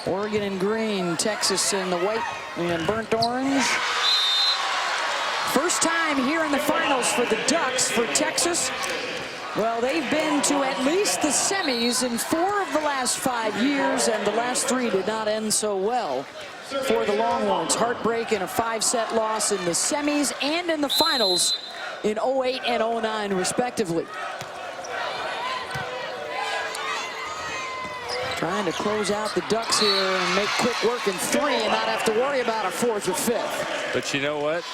Oregon in green, Texas in the white and burnt orange. First time here in the finals for the Ducks. For Texas, well, they've been to at least the semis in 4 of the last 5 years, and the last 3 did not end so well for the Longhorns. Heartbreak in a 5-set loss in the semis and in the finals in 08 and 09 respectively. Trying to close out the Ducks here and make quick work in 3 and not have to worry about a 4th or 5th. But you know what?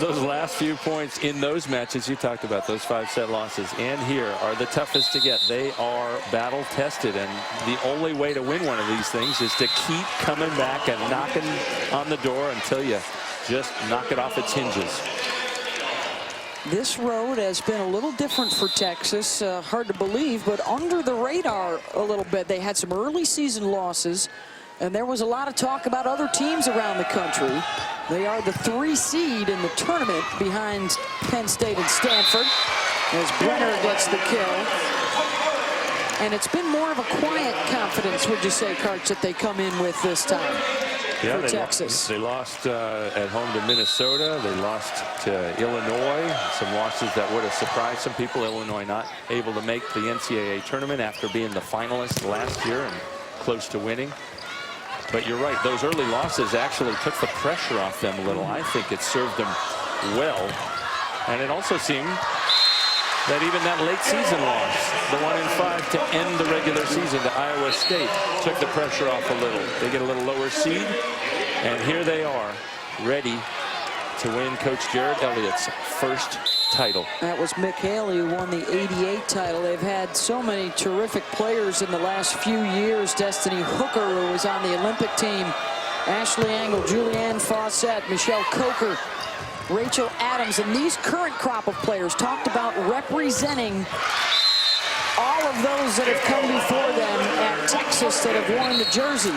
Those last few points in those matches you talked about, those 5-set losses, and here are the toughest to get. They are battle tested, and the only way to win one of these things is to keep coming back and knocking on the door until you just knock it off its hinges. This road has been a little different for Texas. Hard to believe, but under the radar a little bit. They had some early season losses, and there was a lot of talk about other teams around the country. They are the 3 seed in the tournament behind Penn State and Stanford as Brenner gets the kill. And it's been more of a quiet confidence, would you say, Karch, that they come in with this time? Yeah, for Texas. They lost at home to Minnesota. They lost to Illinois. Some losses that would have surprised some people. Illinois not able to make the NCAA tournament after being the finalist last year and close to winning. But you're right, those early losses actually took the pressure off them a little. I think it served them well. And it also seemed that even that late season loss, the 1-5 to end the regular season to Iowa State, took the pressure off a little. They get a little lower seed, and here they are, ready to win Coach Jared Elliott's first title. That was Mick Haley who won the '88 title. They've had so many terrific players in the last few years. Destiny Hooker, who was on the Olympic team, Ashley Angle, Julianne Fawcett, Michelle Coker, Rachel Adams, and these current crop of players talked about representing all of those that have come before them at Texas that have worn the jersey.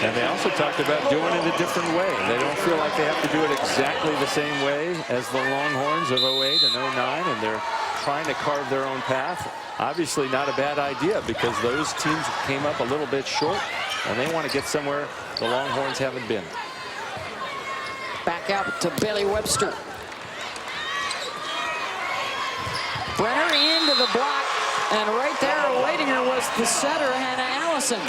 And they also talked about doing it a different way. They don't feel like they have to do it exactly the same way as the Longhorns of 08 and 09, and they're trying to carve their own path. Obviously not a bad idea, because those teams came up a little bit short, and they want to get somewhere the Longhorns haven't been. Back out to Bailey Webster. Brenner into the block, and right there awaiting her was the setter, Hannah Allison.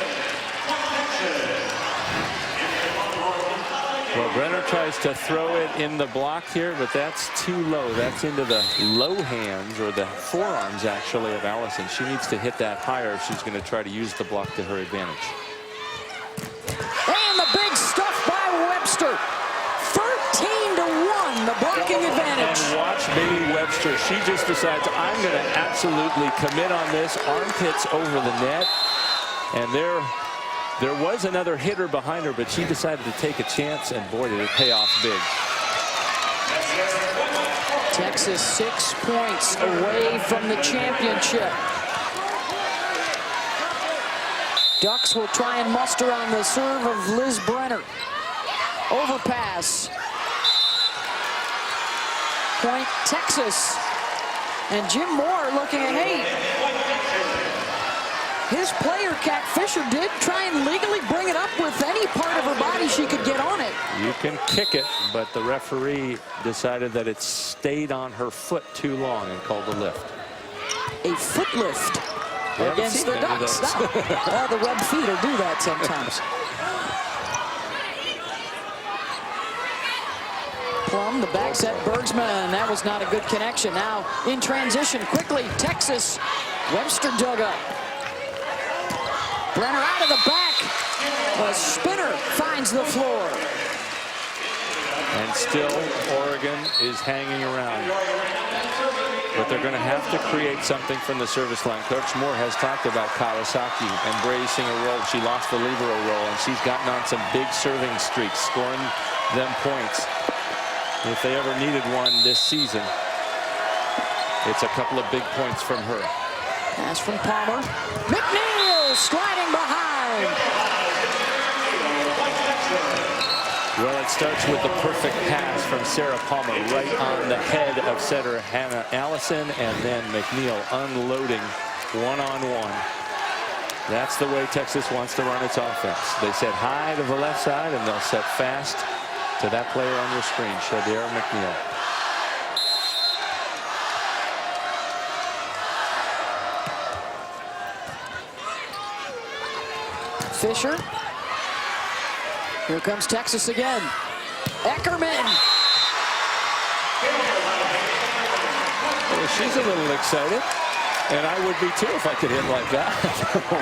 Well, Brenner tries to throw it in the block here, but that's too low. That's into the low hands, or the forearms, actually, of Allison. She needs to hit that higher if she's going to try to use the block to her advantage. And the big stuff by Webster. 13-1, the blocking advantage. And watch Bailey Webster. She just decides, I'm going to absolutely commit on this. Armpits over the net. And there was another hitter behind her, but she decided to take a chance, and boy, did it pay off big. Texas 6 points away from the championship. Ducks will try and muster on the serve of Liz Brenner. Overpass. Point Texas. And Jim Moore looking at, hey, his player, Kat Fisher, did try and legally bring it up with any part of her body she could get on it. You can kick it, but the referee decided that it stayed on her foot too long and called a lift. A foot lift against the Ducks. Well, the web feeder do that sometimes. Plum, the back set, Bergsman. That was not a good connection. Now in transition, quickly, Texas. Webster dug up. Brenner out of the back. A spinner finds the floor. And still, Oregon is hanging around. But they're going to have to create something from the service line. Coach Moore has talked about Kawasaki embracing a role. She lost the libero role, and she's gotten on some big serving streaks, scoring them points. If they ever needed one this season, it's a couple of big points from her. Pass from Palmer. McNeil sliding behind. Well, it starts with the perfect pass from Sarah Palmer right on the head of setter Hannah Allison, and then McNeil unloading one-on-one. That's the way Texas wants to run its offense. They set high to the left side, and they'll set fast to that player on your screen, Shadir McNeil. Fisher. Here comes Texas again. Eckerman. Well, she's a little excited, and I would be too if I could hit like that.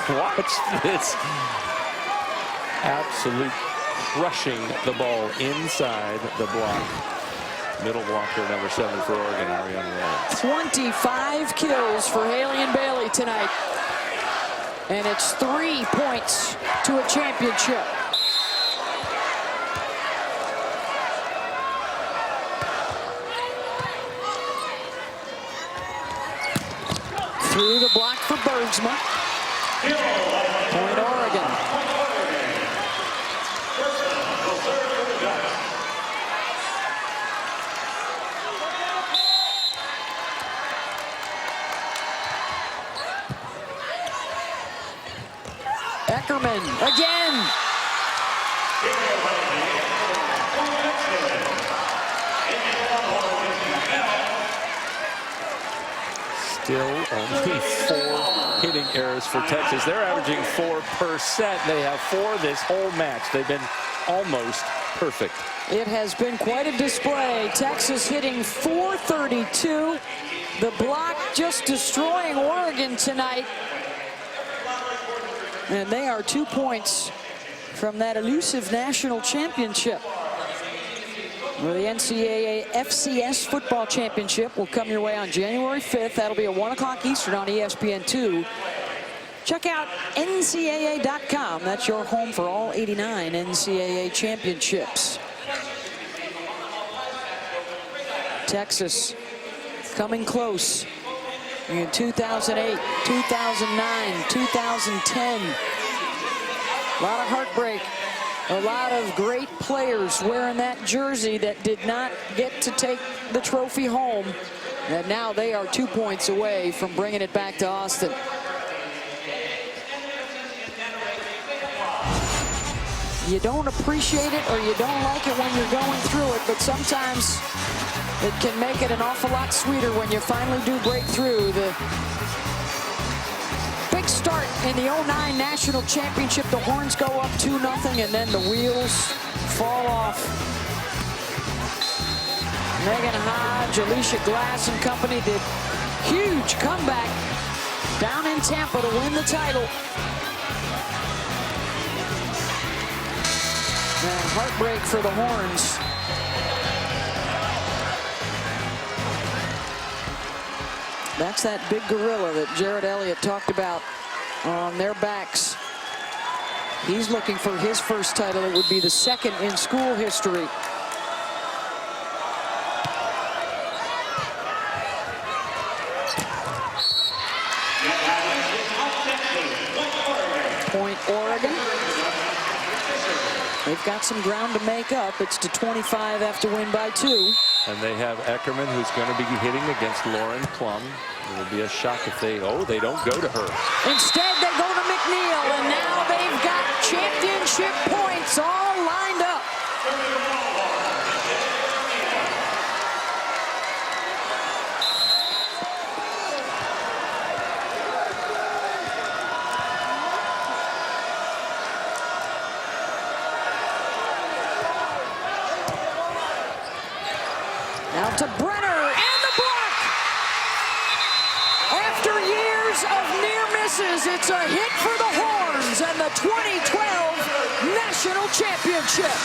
Watch this. Absolute crushing the ball inside the block. Middle blocker, number 7 for Oregon, Ariana Rollins. 25 kills for Haley and Bailey tonight. And it's 3 points to a championship. Through the block for Bergsma. Point Oregon. Eckerman again. Still only 4 hitting errors for Texas. They're averaging 4 per set. They have 4 this whole match. They've been almost perfect. It has been quite a display. Texas hitting .432. The block just destroying Oregon tonight. And they are 2 points from that elusive national championship. Well, the NCAA FCS football championship will come your way on January 5th. That'll be at 1 o'clock Eastern on ESPN2. Check out NCAA.com. That's your home for all 89 NCAA championships. Texas coming close in 2008, 2009, 2010. A lot of heartbreak. A lot of great players wearing that jersey that did not get to take the trophy home. And now they are 2 points away from bringing it back to Austin. You don't appreciate it or you don't like it when you're going through it, but sometimes it can make it an awful lot sweeter when you finally do break through. The big start in the 09 National Championship. The Horns go up 2-0, and then the wheels fall off. Megan Hodge, Alicia Glass and company did huge comeback down in Tampa to win the title. And heartbreak for the Horns. That's that big gorilla that Jared Elliott talked about on their backs. He's looking for his first title. It would be the second in school history. Point Oregon. They've got some ground to make up. It's to 25 after win by 2. And they have Eckerman, who's going to be hitting against Lauren Plum. It would be a shock if they don't go to her. Instead, they go to McNeil, and now they've got championship points all lined up. Now to Brenner, and the block! After years of near misses, it's a hit for the Horns and the 2012 National Championship.